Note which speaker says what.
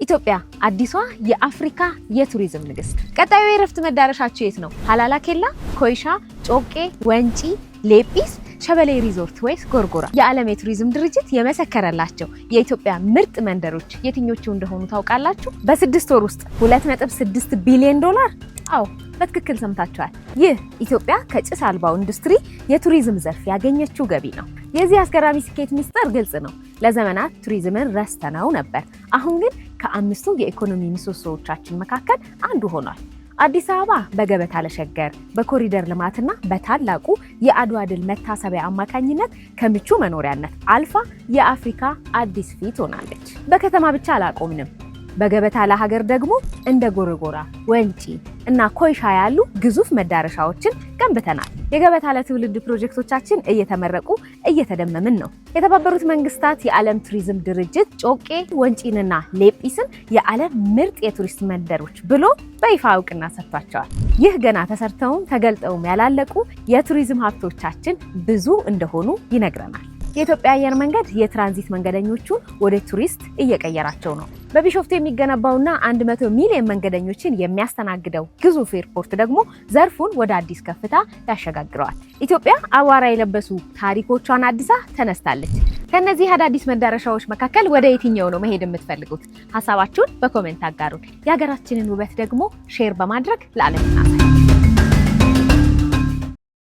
Speaker 1: ኢትዮጵያ አዲሷ የአፍሪካ የቱሪዝም ንግስት። ቀጣዩ የረፍት መዳረሻችሁ የት ነው? ሀላላ ኬላ፣ ኮይሻ፣ ጮቄ፣ ወንጪ፣ ሌጲስ፣ ሸበሌ ሪዞርት ወይስ ጎርጎራ? የዓለም የቱሪዝም ድርጅት የመሰከረላቸው የኢትዮጵያ ምርጥ መንደሮች የትኞቹ እንደሆኑ ታውቃላችሁ? በ6 ወር ውስጥ $2.6 ቢሊዮን። አዎ በትክክል ሰምታችኋል። ይህ ኢትዮጵያ ከጭስ አልባው ኢንዱስትሪ የቱሪዝም ዘርፍ ያገኘችው ገቢ ነው። የዚህ አስገራሚ ስኬት ሚስጥር ግልጽ ነው። ለዘመናት ቱሪዝምን ረስተነው ነበር። አሁን ግን ከ5ቱ የኢኮኖሚ ምሰሶዎቻችን መካከል አንዱ ሆኗል። አዲስ አበባ በገበታ ለሸገር በኮሪደር ልማትና በታላቁ የአድዋ ድል መታሰቢያ አማካኝነት ከምቹ መኖሪያነት አልፋ የአፍሪካ አዲስ ፊት ሆናለች። በከተማ ብቻ አላቆምንም። በገበታ ለሀገር ደግሞ እንደ ጎርጎራ፣ ወንጪ እና ኮይሻ ያሉ ግዙፍ መዳረሻዎችን ገንብተናል። የገበታ ለትውልድ ፕሮጀክቶቻችን እየተመረቁ እየተደመምን ነው። የተባበሩት መንግስታት የዓለም ቱሪዝም ድርጅት ጮቄ፣ ወንጪንና ሌጲስን የዓለም ምርጥ የቱሪስት መንደሮች ብሎ በይፋ እውቅና ሰጥቷቸዋል። ይህ ገና ተሰርተውም ተገልጠውም ያላለቁ የቱሪዝም ሀብቶቻችን ብዙ እንደሆኑ ይነግረናል። የኢትዮጵያ አየር መንገድ የትራንዚት መንገደኞቹን ወደ ቱሪስት እየቀየራቸው ነው። በቢሾፍቱ የሚገነባውና 100 ሚሊዮን መንገደኞችን የሚያስተናግደው ግዙፍ ኤርፖርት ደግሞ ዘርፉን ወደ አዲስ ከፍታ ያሸጋግረዋል። ኢትዮጵያ አቧራ የለበሱ ታሪኮቿን አድሳ ተነስታለች። ከነዚህ አዳዲስ መዳረሻዎች መካከል ወደ የትኛው ነው መሄድ የምትፈልጉት? ሀሳባችሁን በኮሜንት አጋሩን። የሀገራችንን ውበት ደግሞ ሼር በማድረግ ለዓለም እናሳይ።